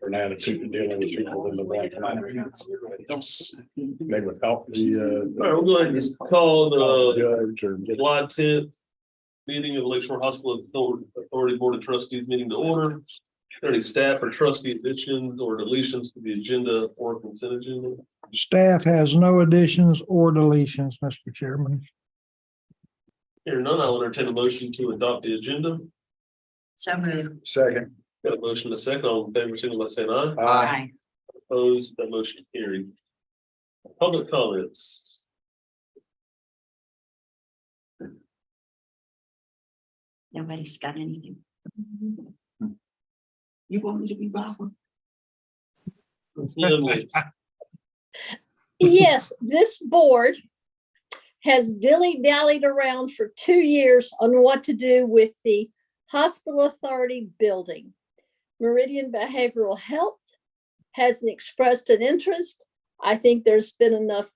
an attitude to dealing with people in the right manner. Maybe without the, All right, we'll go ahead and just call the judge or get July 10th meeting of the Lakeshore Hospital Authority Board of Trustees meeting to order. Are there any staff or trustee additions or deletions to the agenda or consent agenda? Staff has no additions or deletions, Mr. Chairman. Hearing none, I'll entertain a motion to adopt the agenda. So moved. second. Got a motion and a second. All in favor, signal by saying aye. Aye. Opposed, that motion carried. Public comments. Nobody's got anything. You want me to be Barbara? Lindley. Yes, this board has dilly-dallied around for 2 years on what to do with the hospital authority building. Meridian Behavioral Health hasn't expressed an interest. I think there's been enough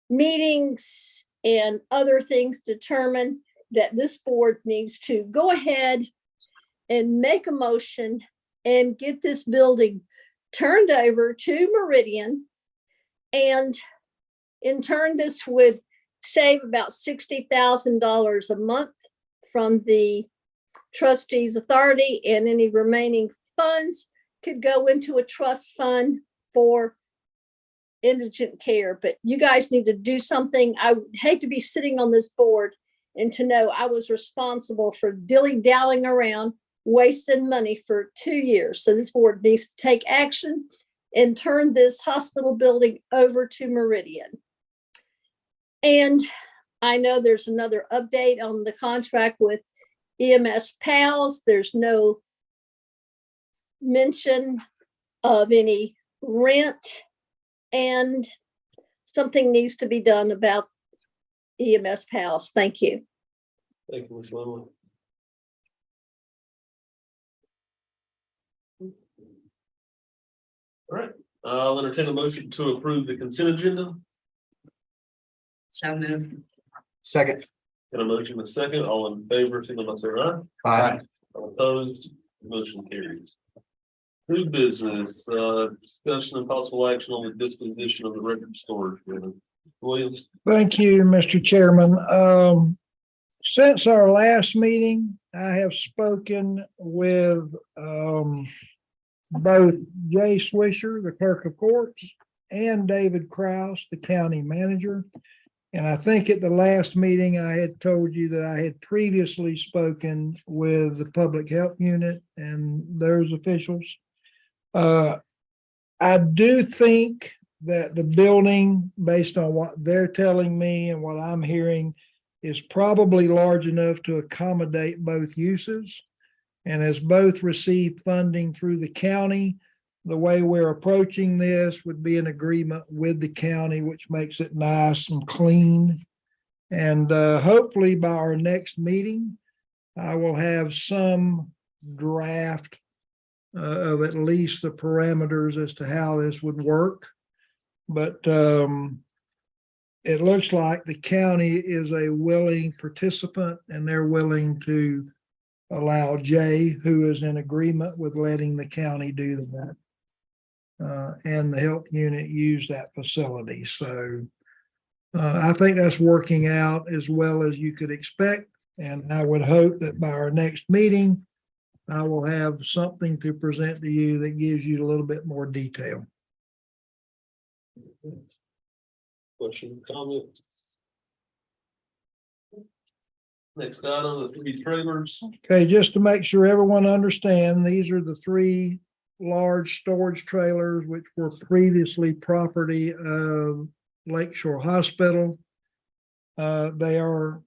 meetings and other things determined that this board needs to go ahead and make a motion and get this building turned over to Meridian. And in turn, this would save about $60,000 a month from the trustees authority, and any remaining funds could go into a trust fund for indigent care. But you guys need to do something. I would hate to be sitting on this board and to know I was responsible for dilly-dallying around, wasting money for 2 years. So this board needs to take action and turn this hospital building over to Meridian. And I know there's another update on the contract with EMS PALS. There's no mention of any rent, and something needs to be done about EMS PALS. Thank you. Thank you, Ms. Lindley. All right, I'll entertain a motion to approve the consent agenda. So moved. Second. Got a motion and a second. All in favor, signal by saying aye. Aye. All opposed, motion carries. New business, discussion and possible action on the disposition of the record storage building. Williams. Thank you, Mr. Chairman. Since our last meeting, I have spoken with both Jay Swisher, the clerk of courts, and David Kraus, the county manager. And I think at the last meeting, I had told you that I had previously spoken with the public health unit and those officials. I do think that the building, based on what they're telling me and what I'm hearing, is probably large enough to accommodate both uses. And as both receive funding through the county, the way we're approaching this would be an agreement with the county, which makes it nice and clean. And hopefully by our next meeting, I will have some draft of at least the parameters as to how this would work. But it looks like the county is a willing participant, and they're willing to allow Jay, who is in agreement with letting the county do that. And the health unit use that facility. So I think that's working out as well as you could expect. And I would hope that by our next meeting, I will have something to present to you that gives you a little bit more detail. Question, comments? Next item, the 3 trailers. Okay, just to make sure everyone understands, these are the 3 large storage trailers which were previously property of Lakeshore Hospital. They are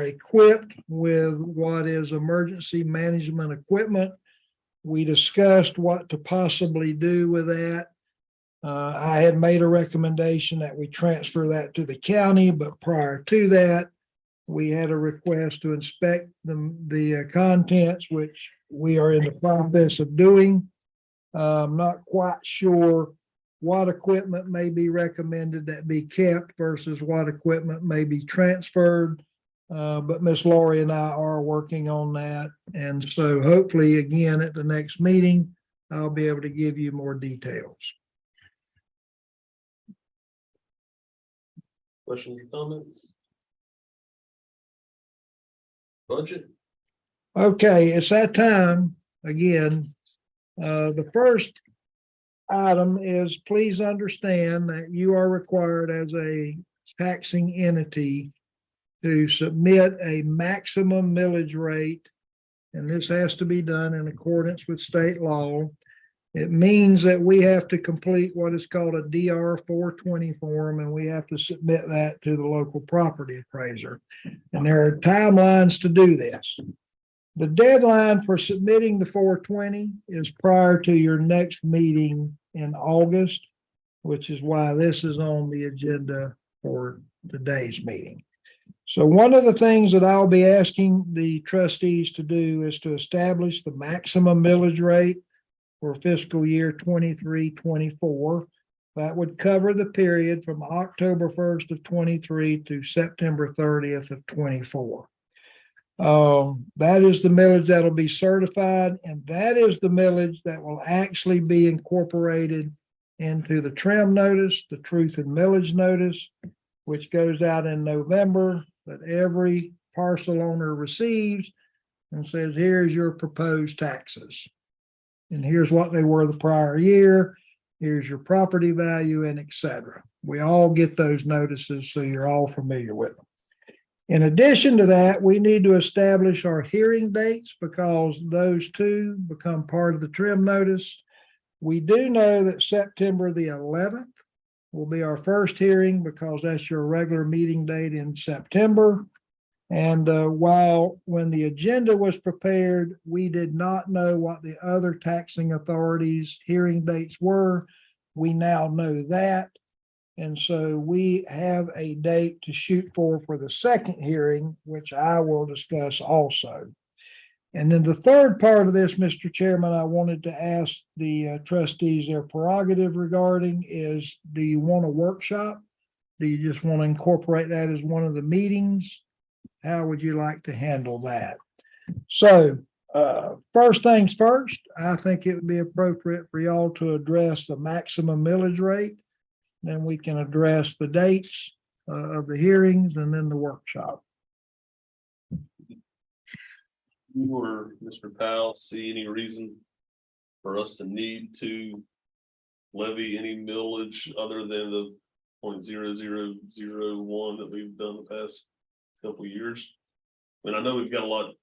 equipped with what is emergency management equipment. We discussed what to possibly do with that. I had made a recommendation that we transfer that to the county, but prior to that, we had a request to inspect the contents, which we are in the process of doing. I'm not quite sure what equipment may be recommended that be kept versus what equipment may be transferred. But Miss Lori and I are working on that. And so hopefully, again, at the next meeting, I'll be able to give you more details. Questions or comments? Budget? Okay, it's that time again. The first item is please understand that you are required as a taxing entity to submit a maximum millage rate. And this has to be done in accordance with state law. It means that we have to complete what is called a DR 420 form, and we have to submit that to the local property appraiser. And there are timelines to do this. The deadline for submitting the 420 is prior to your next meeting in August, which is why this is on the agenda for today's meeting. So one of the things that I'll be asking the trustees to do is to establish the maximum millage rate for fiscal year 23-24. That would cover the period from October 1st of 23 to September 30th of 24. That is the millage that'll be certified, and that is the millage that will actually be incorporated into the trim notice, the truth and millage notice, which goes out in November, that every parcel owner receives and says, here's your proposed taxes. And here's what they were the prior year. Here's your property value, and et cetera. We all get those notices, so you're all familiar with them. In addition to that, we need to establish our hearing dates because those two become part of the trim notice. We do know that September the 11th will be our first hearing because that's your regular meeting date in September. And while when the agenda was prepared, we did not know what the other taxing authorities' hearing dates were. We now know that. And so we have a date to shoot for the second hearing, which I will discuss also. And then the third part of this, Mr. Chairman, I wanted to ask the trustees their prerogative regarding is, do you want a workshop? Do you just want to incorporate that as one of the meetings? How would you like to handle that? So first things first, I think it would be appropriate for y'all to address the maximum millage rate. Then we can address the dates of the hearings and then the workshop. You or Mr. Powell see any reason for us to need to levy any millage other than the 0.0001 that we've done the past couple of years? I mean, I know we've got a lot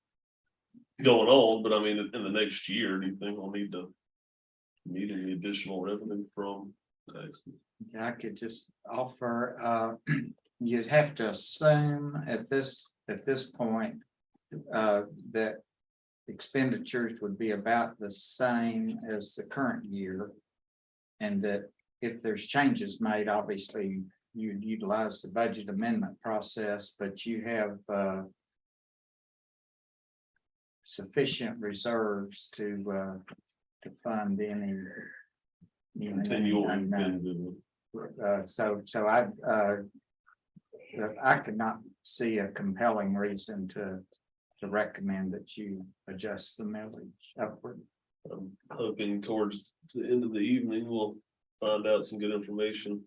going on, but I mean, in the next year, do you think we'll need any additional revenue from taxes? I could just offer, you'd have to assume at this point that expenditures would be about the same as the current year. And that if there's changes made, obviously you'd utilize the budget amendment process, but you have sufficient reserves to fund any Continue so I could not see a compelling reason to recommend that you adjust the millage upward. I'm hoping towards the end of the evening, we'll find out some good information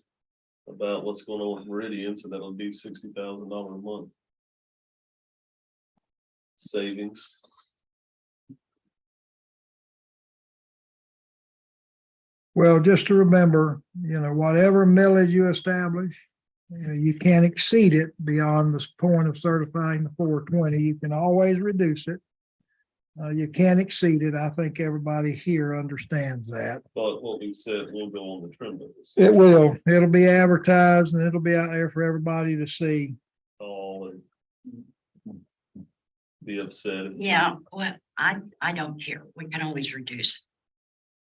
about what's going on with Meridian, so that'll be $60,000 a month savings. Well, just to remember, whatever millage you establish, you can't exceed it beyond the point of certifying the 420. You can always reduce it. You can't exceed it. I think everybody here understands that. But what we said will go on the trim notice. It will. It'll be advertised and it'll be out there for everybody to see. All and be upset. Yeah, well, I don't care. We can always reduce.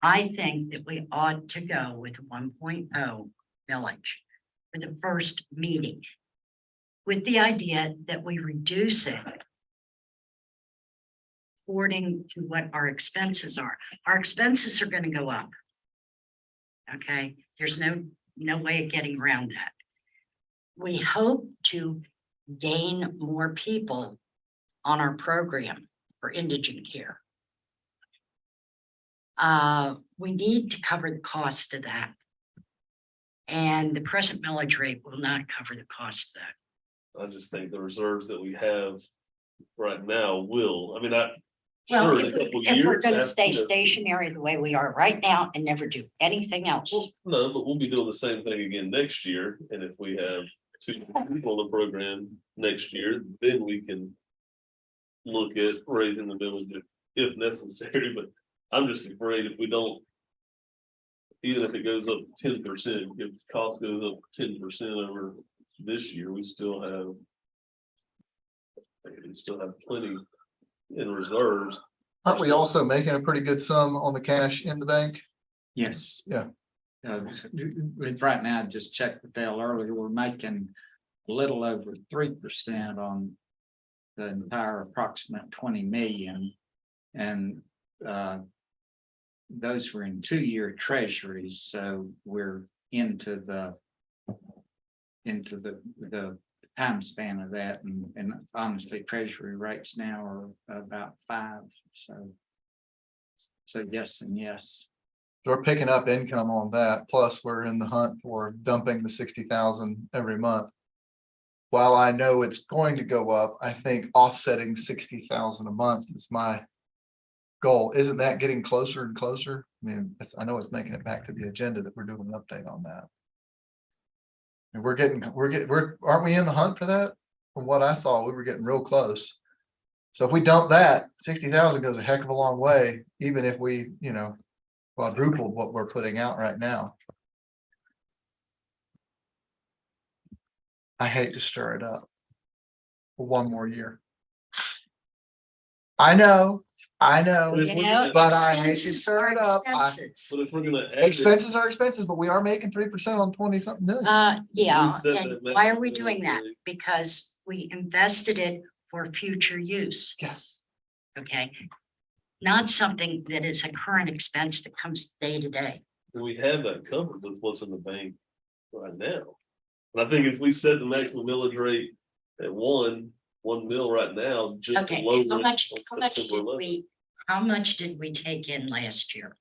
I think that we ought to go with 1.0 millage for the first meeting, with the idea that we reduce it according to what our expenses are. Our expenses are going to go up. Okay, there's no way of getting around that. We hope to gain more people on our program for indigent care. We need to cover the cost of that. And the present millage rate will not cover the cost of that. I just think the reserves that we have right now will, I mean, Well, sure, in a if couple of if we're years. gonna after, stay you know, stationary the way we are right now and never do anything else. well, no, but we'll be doing the same thing again next year, and if we have 2 people on the program next year, then we can look at raising the millage if necessary, but I'm just afraid if we don't, even if it goes up 10%, if the cost goes up 10% over this year, we still have plenty in reserves. Aren't we also making a pretty good sum on the cash in the bank? Yes. Yeah. Right now, I just checked with Dale earlier, we're making a little over 3% on the entire approximate 20 million. And those were in 2-year treasuries, so we're into the time span of that, and honestly, treasury rates now are about 5, so yes and yes. We're picking up income on that, plus we're in the hunt for dumping the 60,000 every month. While I know it's going to go up, I think offsetting 60,000 a month is my goal. Isn't that getting closer and closer? I mean, I know it's making it back to the agenda that we're doing an update on that. And aren't we in the hunt for that? From what I saw, we were getting real close. So if we dump that, 60,000 goes a heck of a long way, even if we, quadrupled what we're putting out right now. I hate to stir it up for one more year. I know, You know, but I hate to expenses stir are it up. expenses. But if we're gonna. add it- Expenses are expenses, but we are making 3% on 20 something million. Yeah, set and that why are maximum we doing that? millage rate. Because we invested it for future use, Yes. okay? Not something that is a current expense that comes day to day. And we have that covered with what's in the bank right now. And I think if we set the maximum millage rate at one mil right now, just to Okay, lower. and how it much on did September 11th. how much did we take in last year?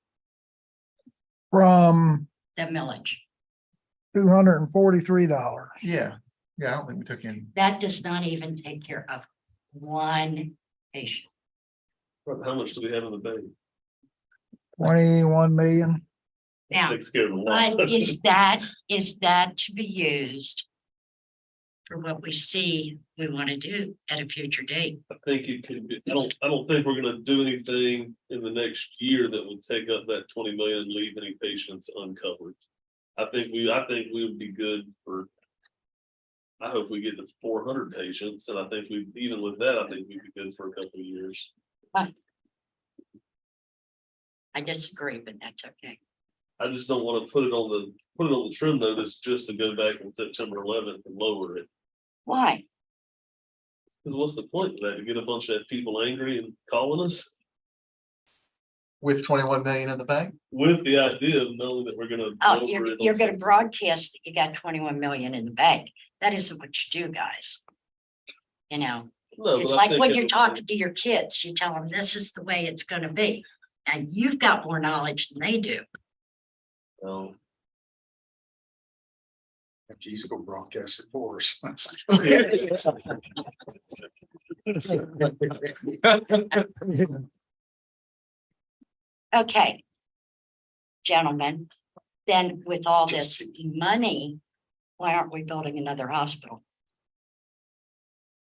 From The millage? $243. Yeah, I don't think we took in. That does not even take care of one patient. How much do we have in the bank? 21 million. Now, Takes care of a lot. but is that to be used for what we see we want to do at a future date? I think it could be, I don't think we're gonna do anything in the next year that would take up that 20 million and leave any patients uncovered. I think we would be good for. I hope we get to 400 patients, and I think even with that, I think we'd be good for a couple of years. I disagree, but that's okay. I just don't want to put it on the trim notice just to go back on September 11th and lower it. Why? Because what's the point of that? To get a bunch of people angry and calling us With 21 million in the bank? with the idea of knowing that we're gonna. Oh, lower you're it on gonna September. broadcast that you got 21 million in the bank. That isn't what you do, guys. You know, No, but it's I like think when it you're would- talking to your kids, you tell them this is the way it's gonna be. And you've got more knowledge than they do. Oh, He's gonna broadcast it for us. Okay. Gentlemen, then with all this money, why aren't we building another hospital?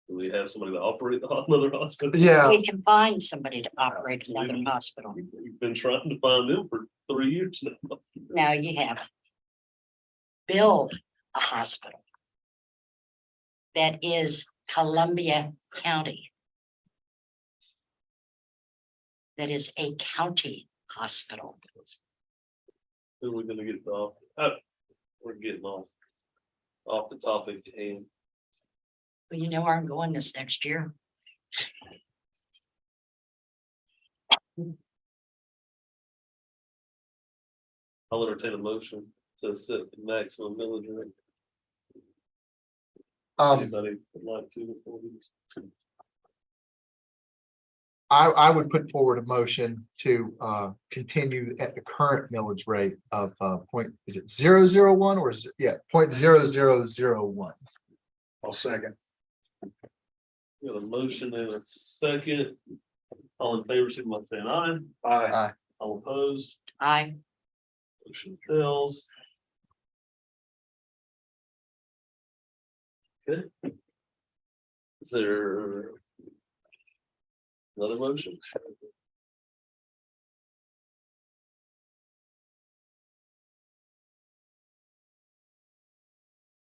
do we have somebody to operate another hospital? Yeah, We can find somebody to operate another hospital. We've been trying to find them for 3 years now. No, you haven't. Build a hospital that is Columbia County. That is a county hospital. Then we're gonna get off, we're getting off the topic and Well, you know where I'm going this next year. I'll entertain a motion to set the maximum millage rate. Anybody would like to? Before we I would put forward a motion to continue at the current millage rate of point, is it 001 or is it, yeah, 0.0001. I'll second. We have a motion and a second. All in favor, signify by saying aye. Aye. All opposed, I, motion fails. Good. Is there another motion?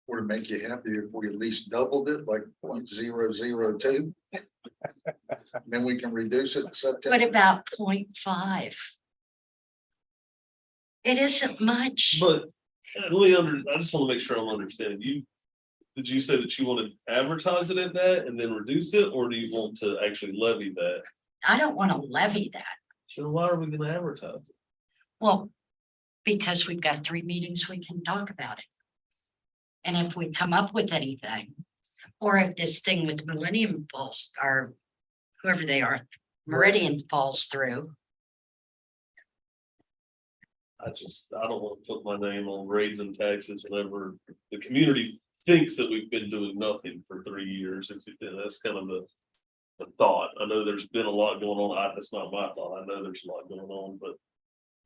Would it make you happy if we at least doubled it, like 0.002? Then we can reduce it in what September. about 0.5? It isn't much. But I just want to make sure I'm understanding you. Did you say that you want to advertise it at that and then reduce it, or do you want to actually levy that? I don't want to levy that. So why are we gonna advertise it? Well, because we've got 3 meetings, we can talk about it. And if we come up with anything, or if this thing with Millennium falls, or whoever they are, Meridian falls through, I don't want to put my name on raising taxes whenever the community thinks that we've been doing nothing for 3 years. That's kind of the thought. I know there's been a lot going on. That's not my thought. I know there's a lot going on, but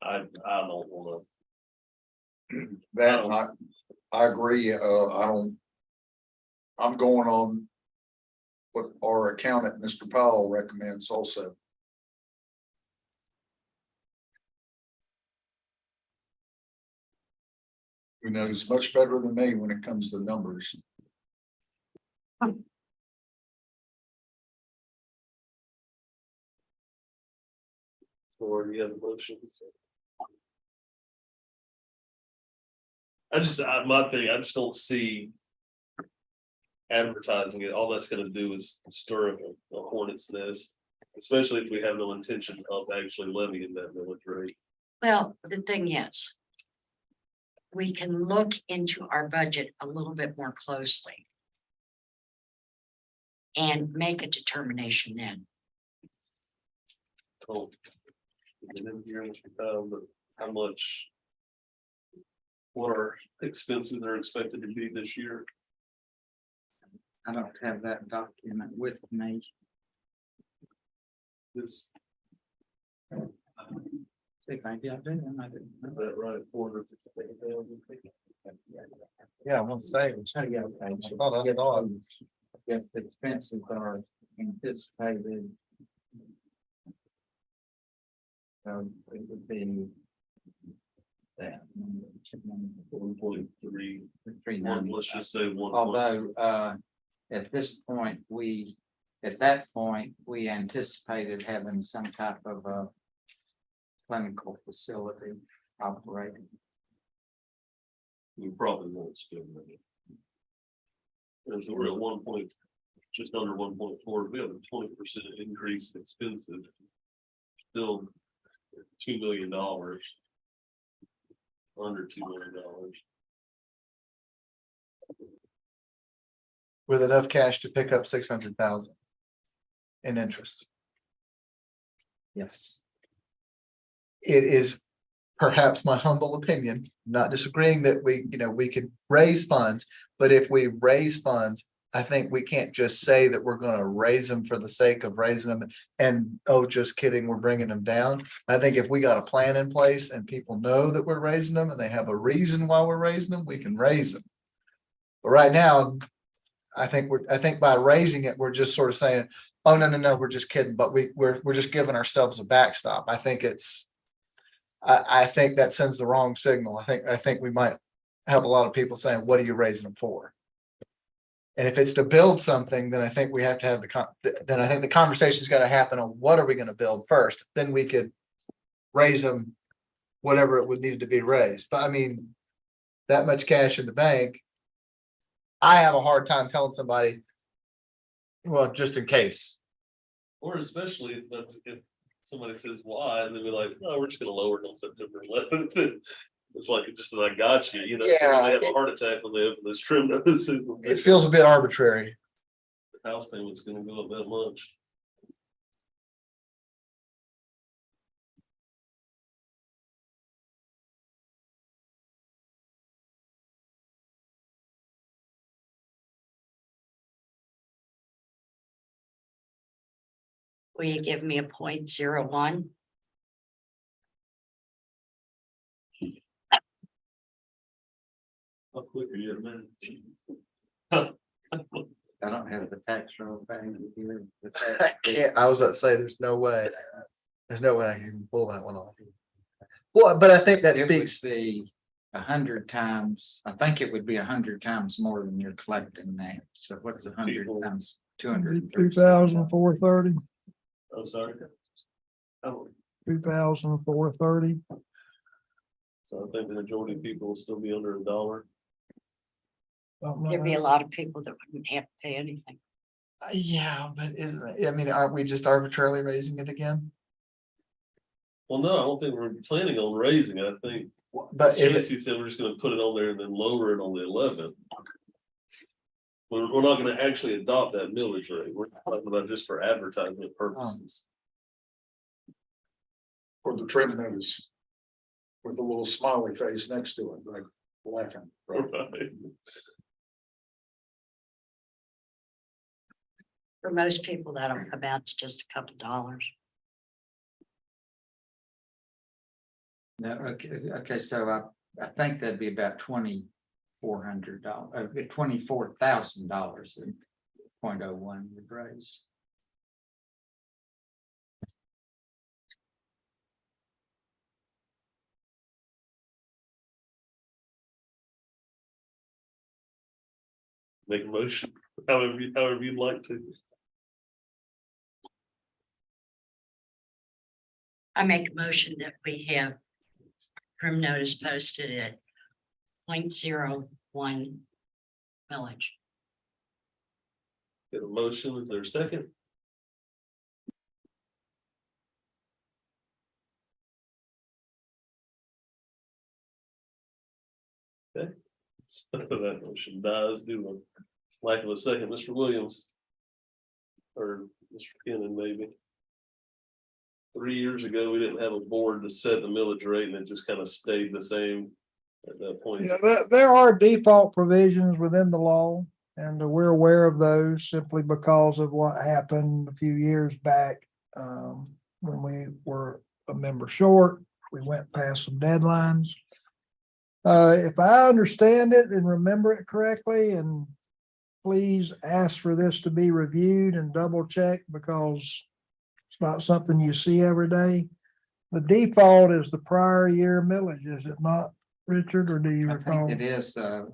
I don't want That, I agree, I'm going on what our accountant, Mr. Powell, recommends also. Who knows much better than me when it comes to numbers. or you have a motion. My thing, I just don't see advertising it. All that's gonna do is stir up a hornet's nest, especially if we have no intention of actually levying that millage rate. well, the thing is, we can look into our budget a little bit more closely and make a determination then. So, and then here, but how much? What our expenses are expected to be this year? I don't have that document with me. Is See, maybe I do, and I didn't. that right? 450,000? Yeah, I want to say. If the expenses are anticipated. It would be. That. 1.3, 390. let's just say 1. Although, at this point, at that point, we anticipated having some type of a clinical facility operating. We probably won't spend money. There's we're at 1 point, just under 1.4, we have a 20% increase in expenses. Still $2 million. Under $2 million. With enough cash to pick up 600,000 in interest. Yes. It is perhaps my humble opinion, not disagreeing that we could raise funds, but if we raise funds, I think we can't just say that we're going to raise them for the sake of raising them and, oh, just kidding, we're bringing them down. I think if we got a plan in place and people know that we're raising them and they have a reason why we're raising them, we can raise them. But right now, I think by raising it, we're just sort of saying, oh, no, we're just kidding, but we're just giving ourselves a backstop. I think I think that sends the wrong signal. I think we might have a lot of people saying, what are you raising them for? And if it's to build something, then I think we have to have then I think the conversation's got to happen on what are we going to build first? Then we could raise them, whatever it would need to be raised. But I mean, that much cash in the bank, I have a hard time telling somebody, well, just in case. Or especially if somebody says why, and then we're like, no, we're just gonna lower it on September 11th. It's like, just that I got you, Yeah, they have a heart attack when they open those trim notices. It feels a bit arbitrary. The house payment's gonna go up that much. Will you give me a 0.01? How quick are you, man? I don't have the tax roll thing here. I can't, I was about to say, there's no way. There's no way I can pull that one off. Well, but I think that It would speaks, be 100 times, I think it would be 100 times more than you're collecting now. So what's 100 times 200? 2,430, I'm sorry. Oh, 2,430. so I think the majority of people will still be under $1. something like There'd be a that. lot of people that wouldn't have to pay anything. yeah, but isn't it, I mean, aren't we just arbitrarily raising it again? Well, no, I don't think we're planning on raising it. I think But if it's, Chancy said we're just gonna put it on there and then lower it on the 11th. We're not gonna actually adopt that millage rate. We're talking about just for advertisement purposes. For the trim notice. With a little smiley face next to it, like laughing. Right? Right. For most people, that'll come out to just a couple dollars. No, okay, so I think that'd be about $2,400, $24,000 in 0.01 would raise. Make a motion, however you'd like to. I make a motion that we have prim notice posted at 0.01 millage. Get a motion, is there a second? Okay. So that motion dies due to lack of a second, Mr. Williams. Or Mr. Kennan, maybe. 3 years ago, we didn't have a board to set the millage rate and it just kind of stayed the same at that point. Yeah, there are default provisions within the law, and we're aware of those simply because of what happened a few years back. When we were a member short, we went past some deadlines. If I understand it and remember it correctly, and please ask for this to be reviewed and double checked because it's not something you see every day. The default is the prior year millage, is it not, Richard, or do you I recall? think it is, I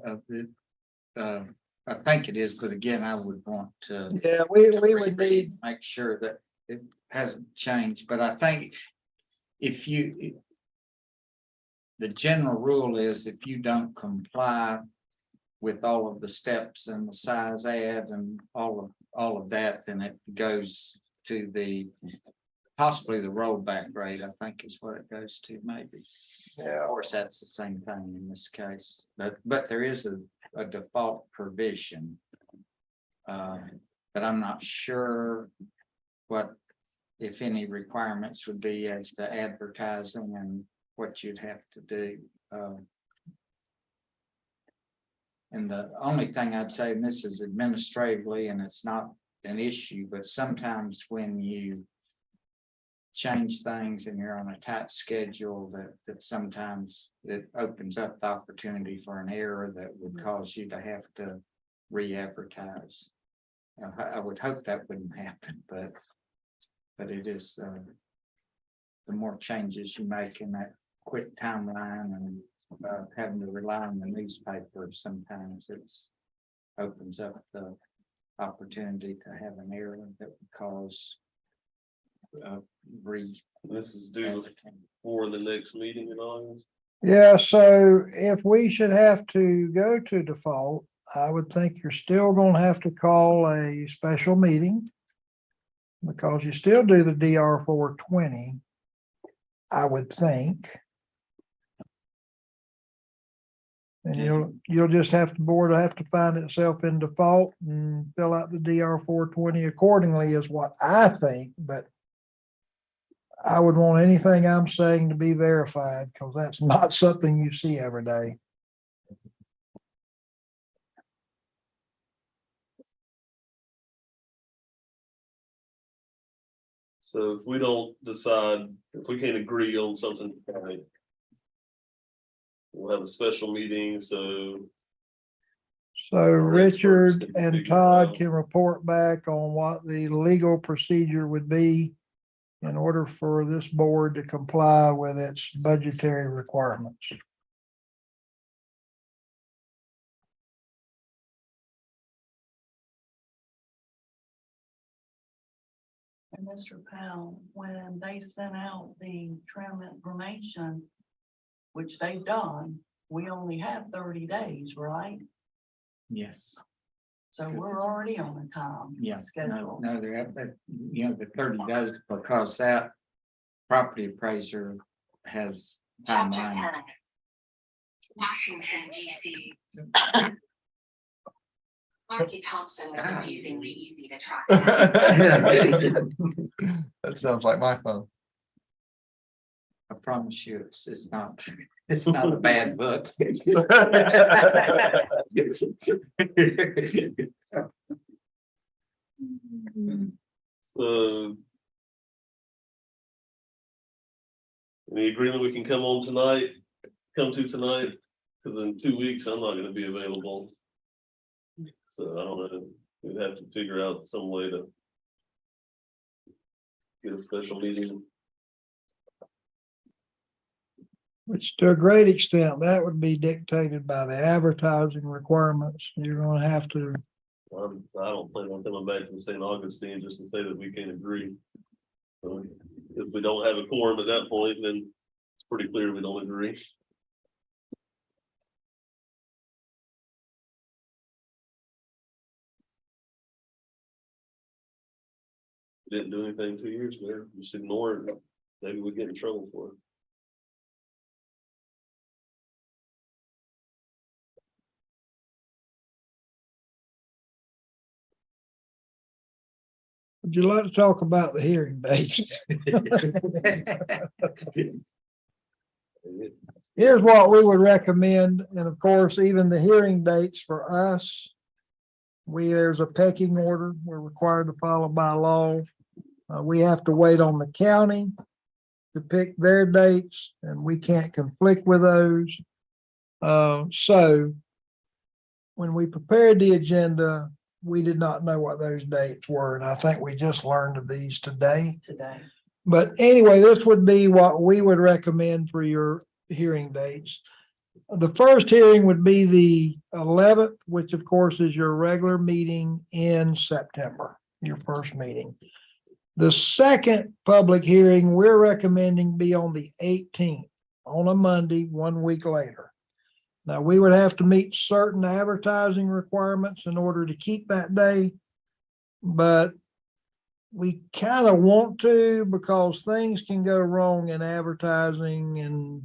think it is, but again, I would want to. Yeah, we would reread, need, make sure that it hasn't changed, but I think if you. The general rule is if you don't comply with all of the steps and the size add and all of that, then it goes to the possibly the rollback rate, I think is what it goes to, maybe. yeah, Of course, that's the same thing in this case, but there is a default provision. But I'm not sure what, if any, requirements would be as to advertising and what you'd have to do. And the only thing I'd say, and this is administratively, and it's not an issue, but sometimes when you change things and you're on a tight schedule, that sometimes it opens up the opportunity for an error that would cause you to have to re-advertise. I would hope that wouldn't happen, but it is, the more changes you make in that quick timeline and having to rely on the newspaper, sometimes it's opens up the opportunity to have an error that would cause This is due before the next meeting in August. yeah, so if we should have to go to default, I would think you're still gonna have to call a special meeting. Because you still do the DR 420. I would think. And you'll just have to, board will have to find itself in default and fill out the DR 420 accordingly is what I think, but. I would want anything I'm saying to be verified, because that's not something you see every day. So if we don't decide, if we can't agree on something tonight, we'll have a special meeting, so So Our experts Richard can and figure it Todd out. can report back on what the legal procedure would be in order for this board to comply with its budgetary requirements. And Mr. Powell, when they sent out the trim information, which they've done, we only have 30 days, right? Yes. So we're already on a time Yeah, no, schedule. no, they're at that, you know, the 30 days because that property appraiser has timeline. Washington, DC. Marcy Thompson was amazingly easy to track down. That sounds like my phone. I promise you, it's not, it's not a bad book. So. Any agreement we can come on tonight, come to tonight, because in 2 weeks, I'm not gonna be available. So I don't know, we'd have to figure out some way to. Get a special meeting. Which to a great extent, that would be dictated by the advertising requirements. You're gonna have to, I don't plan on coming back from St. Augustine just to say that we can't agree. So, if we don't have a quorum at that point, then it's pretty clear we don't agree. Didn't do anything 2 years there, just ignore it. Maybe we get in trouble for it. would you like to talk about the hearing dates? Here's what we would recommend, and of course, even the hearing dates for us. There's a pecking order we're required to follow by law. We have to wait on the county to pick their dates, and we can't conflict with those. So when we prepared the agenda, we did not know what those dates were, and I think we just learned of these today. But anyway, this would be what we would recommend for your hearing dates. The first hearing would be the 11th, which of course is your regular meeting in September, your first meeting. The second public hearing we're recommending be on the 18th, on a Monday, 1 week later. Now, we would have to meet certain advertising requirements in order to keep that day, but we kind of want to because things can go wrong in advertising and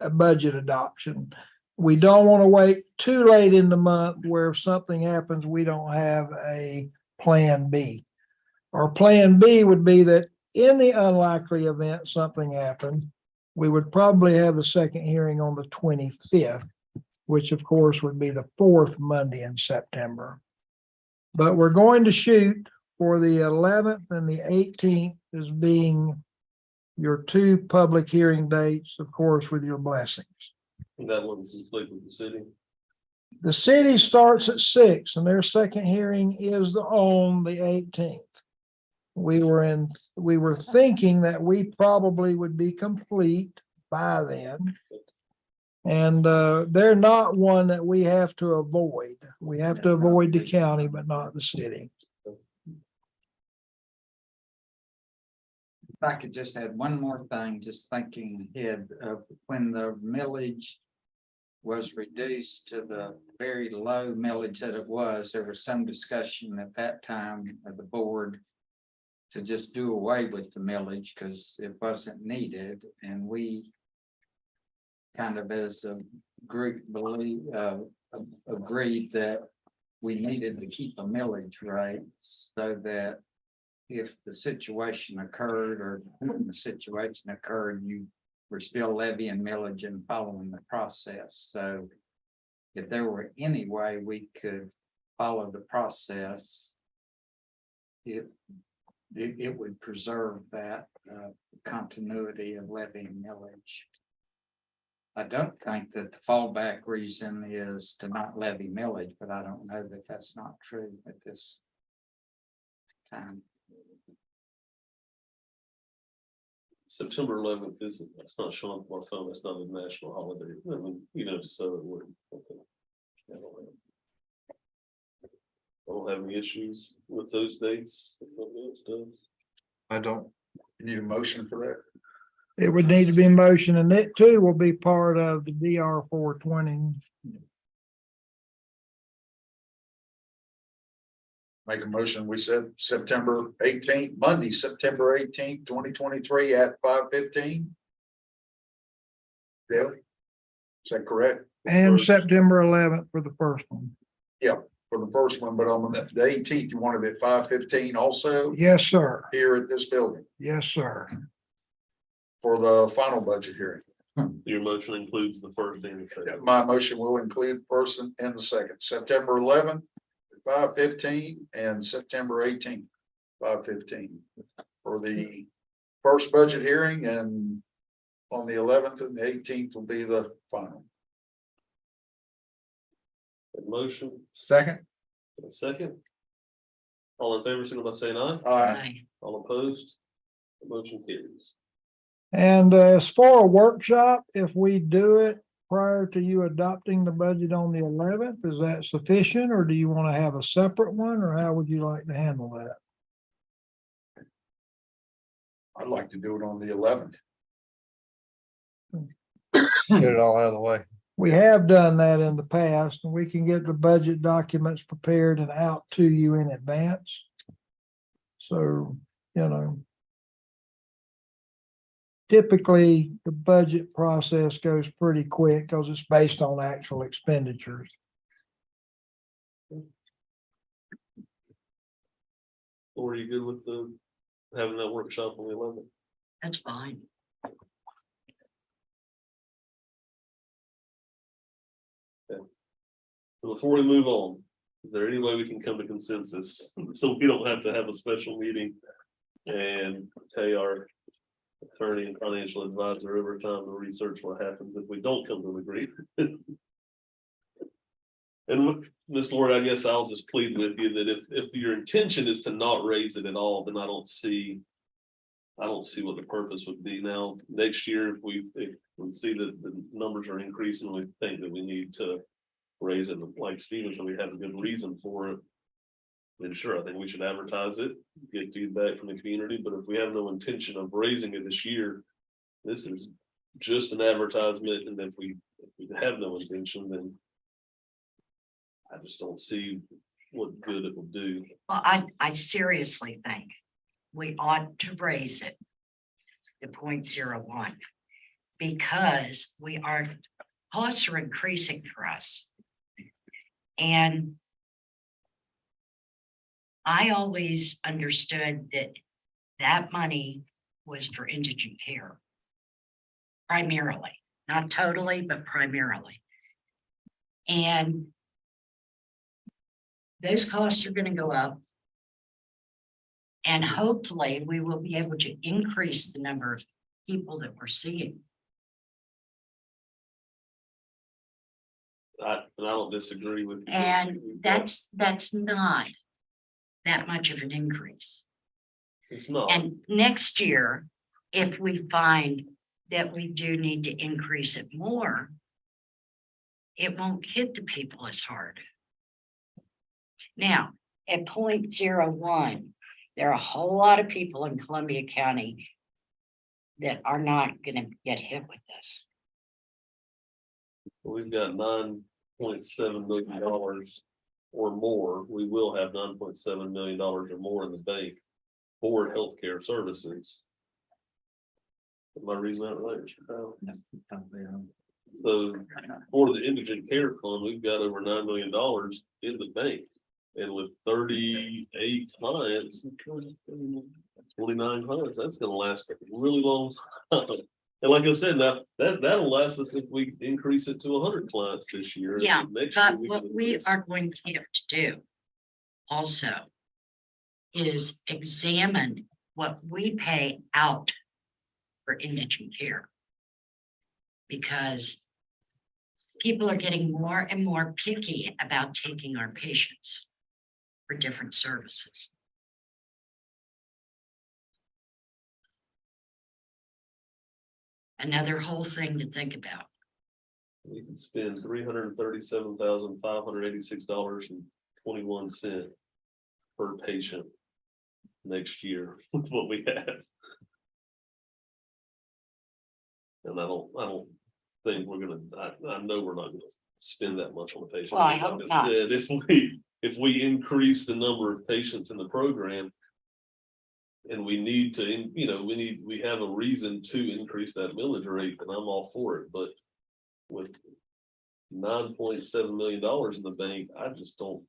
a budget adoption. We don't want to wait too late in the month where if something happens, we don't have a plan B. Our plan B would be that in the unlikely event something happened, we would probably have the second hearing on the 25th, which of course would be the fourth Monday in September. But we're going to shoot for the 11th and the 18th as being your two public hearing dates, of course, with your blessings. And that one conflict with the city. The city starts at 6 and their second hearing is on the 18th. We were thinking that we probably would be complete by then. And they're not one that we have to avoid. We have to avoid the county, but not the city. If I could just add one more thing, just thinking ahead of when the millage was reduced to the very low millage that it was, there was some discussion at that time of the board to just do away with the millage because it wasn't needed, and we kind of as a group agreed that we needed to keep a millage rate so that if the situation occurred or when the situation occurred, you were still levying millage and following the process. So if there were any way we could follow the process, it would preserve that continuity of levying millage. I don't think that the fallback reason is to not levy millage, but I don't know that that's not true at this time. September 11th isn't, it's not showing up on my phone, it's not a national holiday, I mean, you know, so it wouldn't. Okay. I don't have any issues with those dates. If nobody else does. I don't. You need a motion for that? It would need to be in motion, and it too will be part of the DR 420. Make a motion, we said September 18th, Monday, September 18th, 2023 at 5:15. Yeah. Is that correct? And First. September 11th for the first one. For the first one, but on the 18th, you wanted it at 5:15 also Yes, sir. here at this building Yes, sir. for the final budget hearing. Your motion includes the first and the second. My motion will include the first and the second, September 11th, 5:15 and September 18th, 5:15 for the first budget hearing, and on the 11th and the 18th will be the final. Motion, Second, a second. All in favor, signal by saying aye. Aye. All opposed. The motion carries. And as for a workshop, if we do it prior to you adopting the budget on the 11th, is that sufficient, or do you want to have a separate one, or how would you like to handle that? I'd like to do it on the 11th. get it all out of the way. We have done that in the past, and we can get the budget documents prepared and out to you in advance. So, you know, typically the budget process goes pretty quick because it's based on actual expenditures. Or are you good with having that workshop on the 11th? That's fine. So before we move on, is there any way we can come to consensus so we don't have to have a special meeting and pay our attorney and financial advisor overtime to research what happens if we don't come to an agreement? And with Ms. Lord, I guess I'll just plead with you that if your intention is to not raise it at all, then I don't see what the purpose would be. Now, next year, if we see that the numbers are increasing, we think that we need to raise it, like Steven said, we have a good reason for it. Then sure, I think we should advertise it, get feedback from the community, but if we have no intention of raising it this year, this is just an advertisement, and if we have no intention, then I just don't see what good it will do. Well, I seriously think we ought to raise it to 0.01 because costs are increasing for us. And I always understood that money was for indigent care. Primarily, not totally, but primarily. And those costs are going to go up. And hopefully we will be able to increase the number of people that we're seeing. I don't disagree with you. And that's not that much of an increase. It's not. And next year, if we find that we do need to increase it more, it won't hit the people as hard. Now, at 0.01, there are a whole lot of people in Columbia County that are not going to get hit with this. We've got $9.7 million or more. We will have $9.7 million or more in the bank for healthcare services. Am I reading that right, Mr. Powell? So for the indigent care fund, we've got over $9 million in the bank. And with 38 clients, 29 clients, that's gonna last a really long time. And like I said, that'll last us if we increase it to 100 clients this year. Yeah, Next year but what we can- are going to have to do also is examine what we pay out for indigent care. Because people are getting more and more picky about taking our patients for different services. Another whole thing to think about. We can spend $337,586.21 per patient next year with what we have. And I don't think we're gonna, I know we're not gonna spend that much on the patient. Well, I hope Like not. said, if we increase the number of patients in the program. And we need to, we have a reason to increase that millage rate, and I'm all for it, but. With $9.7 million in the bank, I just don't.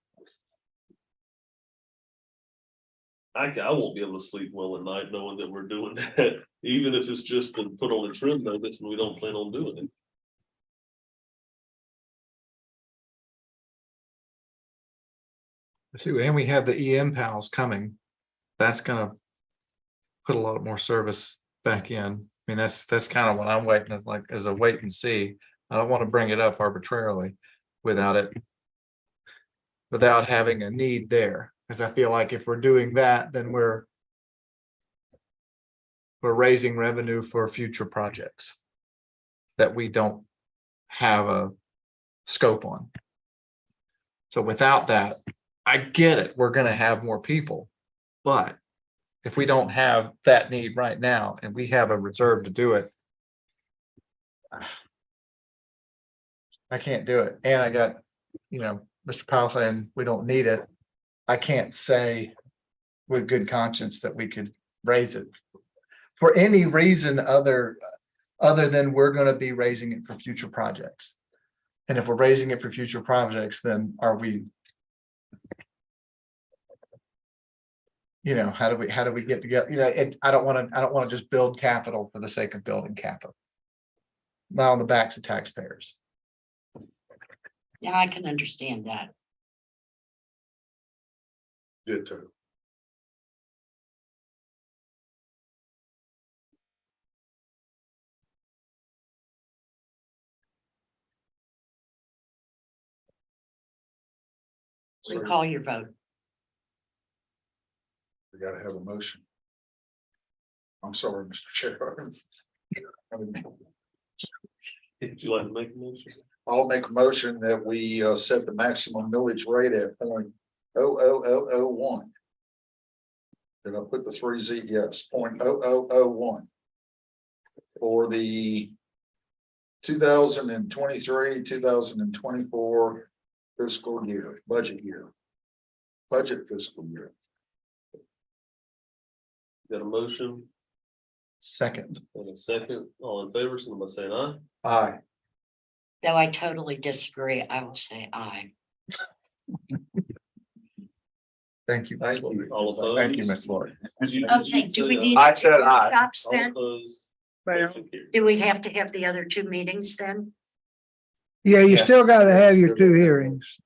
I won't be able to sleep well at night knowing that we're doing that, even if it's just to put on a trim notice and we don't plan on doing it. Too, and we have the EM pals coming. That's gonna put a lot more service back in. I mean, that's kind of what I'm waiting as a wait and see. I don't want to bring it up arbitrarily without having a need there. Because I feel like if we're doing that, then we're raising revenue for future projects that we don't have a scope on. So without that, I get it, we're gonna have more people, but if we don't have that need right now and we have a reserve to do it, I can't do it. And I got, Mr. Powell saying we don't need it. I can't say with good conscience that we could raise it for any reason other than we're going to be raising it for future projects. And if we're raising it for future projects, then are we, how do we get together? I don't want to just build capital for the sake of building capital. Not on the backs of taxpayers. Yeah, I can understand that. Did too. So Recall your vote. we gotta have a motion. I'm sorry, Mr. Chair. Would you like to make a motion? I'll make a motion that we set the maximum millage rate at .00001. Did I put the 3 Z? Yes, .0001. For the 2023, 2024 fiscal year, budget fiscal year. Got a motion Second. and a second, all in favor, somebody saying aye. Aye. Though I totally disagree, I will say aye. Thank you. Thank you. All opposed? Thank you, Ms. Lord. Okay, do we need? I said aye. Workshops All then? opposed? Well, Motion carries. Do we have to have the other two meetings then? Yeah, you Yes. still gotta have your two hearings.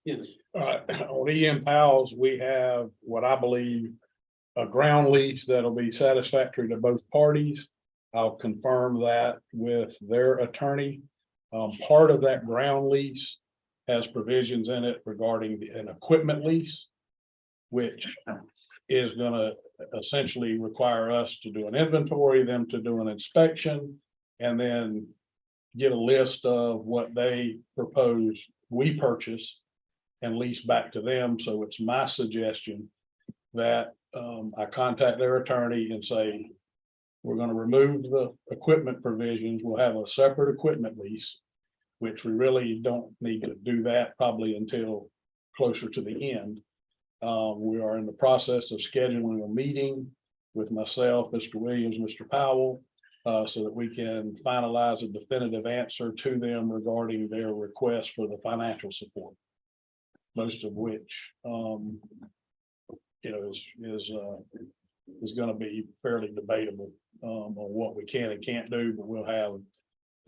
Yes. On EM Pals, we have what I believe a ground lease that'll be satisfactory to both parties. I'll confirm that with their attorney. Part of that ground lease has provisions in it regarding an equipment lease, which is gonna essentially require us to do an inventory, them to do an inspection, and then get a list of what they propose we purchase and lease back to them. So it's my suggestion that I contact their attorney and say, we're going to remove the equipment provisions. We'll have a separate equipment lease, which we really don't need to do that probably until closer to the end. We are in the process of scheduling a meeting with myself, Mr. Williams, Mr. Powell, so that we can finalize a definitive answer to them regarding their request for the financial support. Most of which, is going to be fairly debatable on what we can and can't do, but we'll have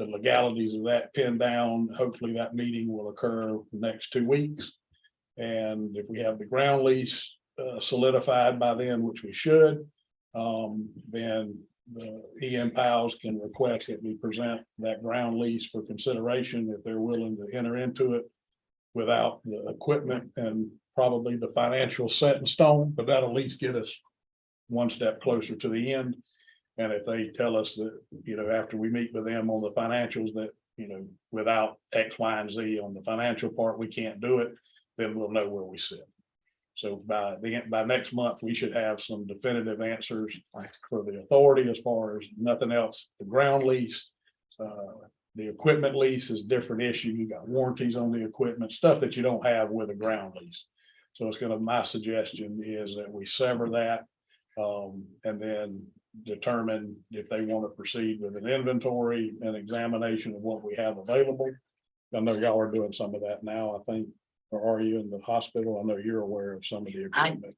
the legalities of that pinned down. Hopefully that meeting will occur the next 2 weeks. And if we have the ground lease solidified by then, which we should, then the EM Pals can request that we present that ground lease for consideration if they're willing to enter into it without the equipment and probably the financial set in stone, but that'll at least get us one step closer to the end. And if they tell us that, after we meet with them on the financials that, without X, Y, and Z on the financial part, we can't do it, then we'll know where we sit. So by next month, we should have some definitive answers for the authority as far as nothing else. The ground lease, the equipment lease is a different issue. You got warranties on the equipment, stuff that you don't have with a ground lease. So my suggestion is that we sever that, and then determine if they want to proceed with an inventory and examination of what we have available. I know y'all are doing some of that now, I think. Or are you in the hospital? I know you're aware of some of the equipment.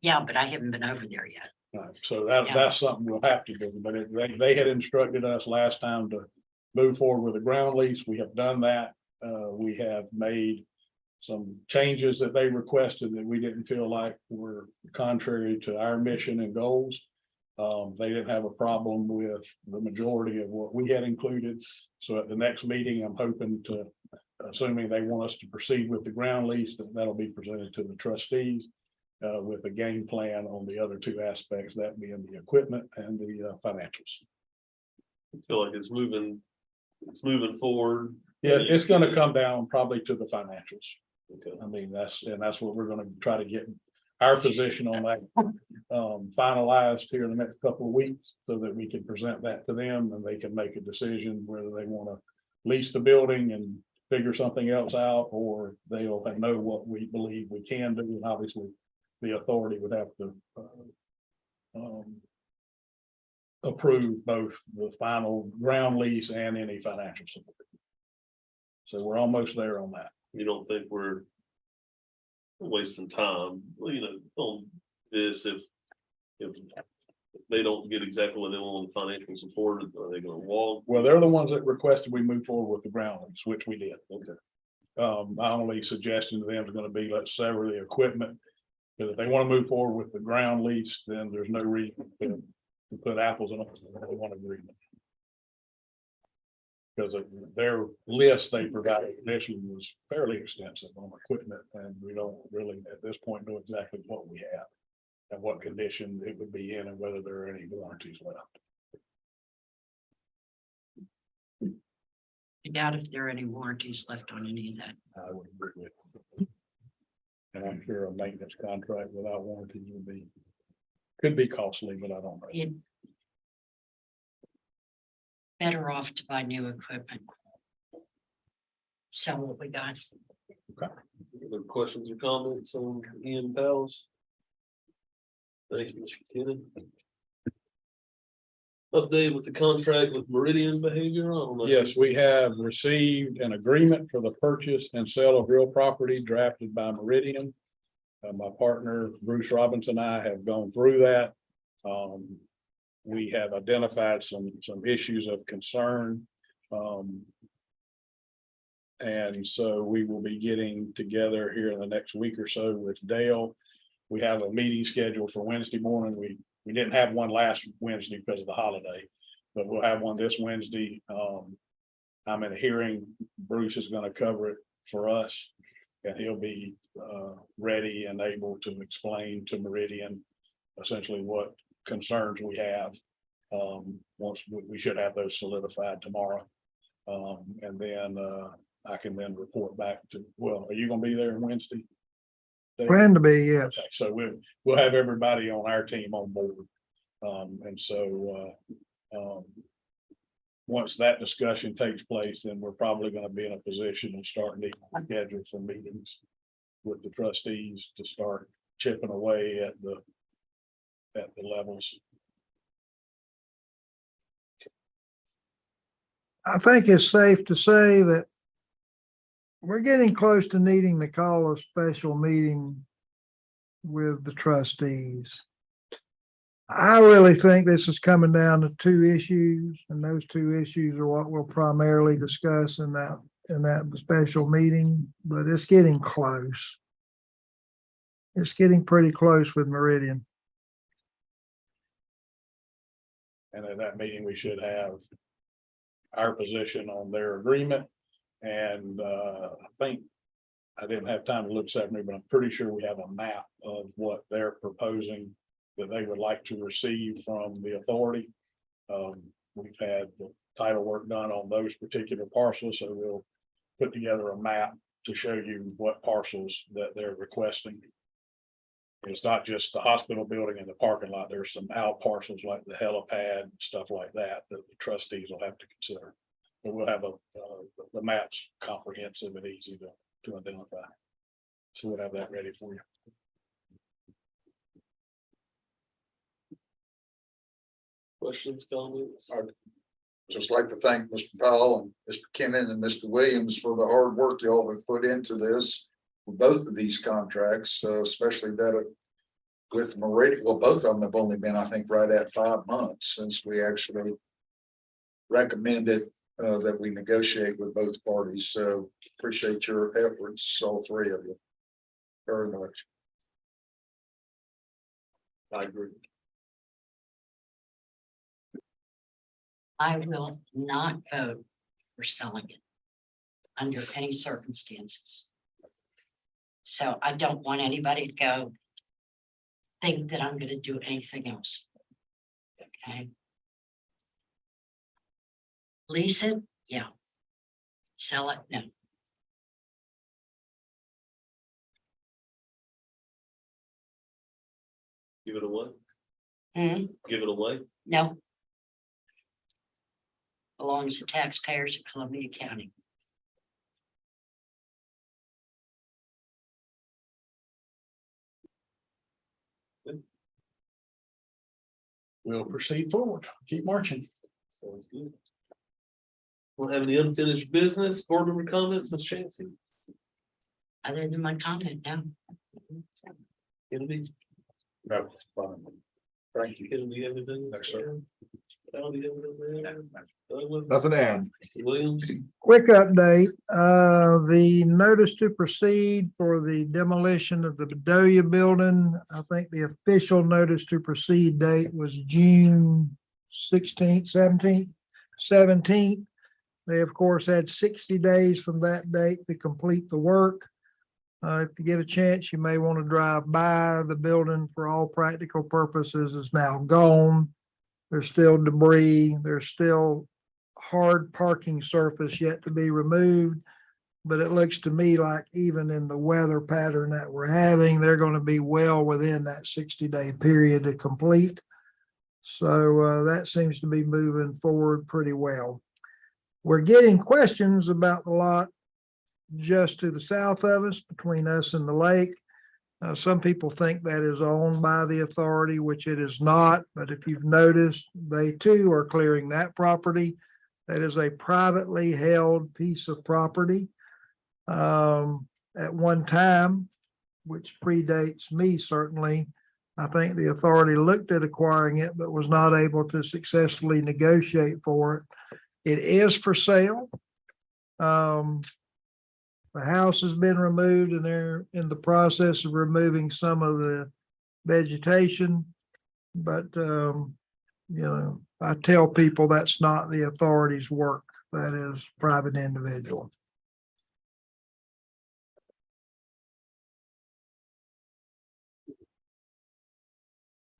Yeah, but I haven't been over there yet. Right, so that's something we'll have to do, but they had instructed us last time to move forward with a ground lease. We have done that. We have made some changes that they requested that we didn't feel like were contrary to our mission and goals. They didn't have a problem with the majority of what we had included. So at the next meeting, I'm hoping to, assuming they want us to proceed with the ground lease, that'll be presented to the trustees with a game plan on the other two aspects, that being the equipment and the financials. I feel like it's moving forward. Yeah, it's gonna come down probably to the financials. Okay. I mean, that's what we're gonna try to get our position on that finalized here in the next couple of weeks, so that we can present that to them and they can make a decision whether they want to lease the building and figure something else out, or they'll know what we believe we can do. And obviously the authority would have to approve both the final ground lease and any financial support. So we're almost there on that. You don't think we're wasting time, on this if they don't get exactly what they want with financial support, are they gonna walk? Well, they're the ones that requested we move forward with the ground lease, which we did. Okay. My only suggestion to them is gonna be, let's sever the equipment. Because if they want to move forward with the ground lease, then there's no reason to put apples and oranges in one agreement. Because of their list they provided initially was fairly extensive on equipment, and we don't really at this point know exactly what we have and what condition it would be in and whether there are any warranties left. I doubt if there are any warranties left on any of that. I would agree with you. And I'm sure a maintenance contract without warranties could be costly, but I don't know. It better off to buy new equipment. Sell what we got. Other questions or comments on EM Pals? Thank you, Mr. Kennan. Update with the contract with Meridian Behavioral. I don't know. Yes, we have received an agreement for the purchase and sale of real property drafted by Meridian. My partner, Bruce Robinson, and I have gone through that. We have identified some issues of concern. And so we will be getting together here in the next week or so with Dale. We have a meeting scheduled for Wednesday morning. We didn't have one last Wednesday because of the holiday, but we'll have one this Wednesday. I'm in a hearing. Bruce is going to cover it for us, and he'll be ready and able to explain to Meridian essentially what concerns we have. Once we should have those solidified tomorrow. And then I can then report back to, well, are you going to be there on Wednesday? Dave? Plan to be, yes. Okay, so we'll have everybody on our team on board. And so once that discussion takes place, then we're probably going to be in a position to start needing to schedule some meetings with the trustees to start chipping away at the levels. I think it's safe to say that we're getting close to needing to call a special meeting with the trustees. I really think this is coming down to two issues, and those two issues are what we'll primarily discuss in that special meeting, but it's getting close. It's getting pretty close with Meridian. And at that meeting, we should have our position on their agreement. And I think I didn't have time to look separately, but I'm pretty sure we have a map of what they're proposing that they would like to receive from the authority. We've had the title work done on those particular parcels, so we'll put together a map to show you what parcels that they're requesting. It's not just the hospital building and the parking lot. There's some out parcels like the helipad, stuff like that, that the trustees will have to consider. But we'll have the maps comprehensive and easy to identify. So we'll have that ready for you. Questions, comments? I'd just like to thank Mr. Powell and Mr. Kennan and Mr. Williams for the hard work y'all have put into this. With both of these contracts, especially that with Meridian, well, both of them have only been, I think, right at 5 months since we actually recommended that we negotiate with both parties. So appreciate your efforts, all three of you, very much. I agree. I will not vote for selling it under any circumstances. So I don't want anybody to go think that I'm gonna do anything else. Okay. Lease it, yeah. Sell it, no. Give it away, Hmm, give it away. no. Belongs to taxpayers of Columbia County. We'll proceed forward, keep marching. Sounds good. Don't have any unfinished business, board member comments, Ms. Chancy? Other than my comment, no. Kennedy, No, fine. Thank you. Kennedy, everything? Yes, sir. Howdy, everything? Douglas? Nothing to add. Williams? Quick update, the notice to proceed for the demolition of the Bedoya building. I think the official notice to proceed date was June 16th, 17th. They, of course, had 60 days from that date to complete the work. If you get a chance, you may want to drive by the building. For all practical purposes, is now gone. There's still debris. There's still hard parking surface yet to be removed. But it looks to me like even in the weather pattern that we're having, they're going to be well within that 60-day period to complete. So that seems to be moving forward pretty well. We're getting questions about the lot just to the south of us, between us and the lake. Some people think that is owned by the authority, which it is not. But if you've noticed, they too are clearing that property. That is a privately held piece of property. At one time, which predates me certainly, I think the authority looked at acquiring it, but was not able to successfully negotiate for it. It is for sale. The house has been removed and they're in the process of removing some of the vegetation. But, I tell people that's not the authority's work. That is private individual.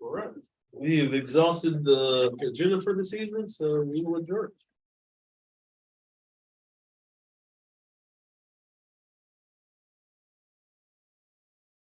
All right, we have exhausted the agenda for this evening, so we will adjourn.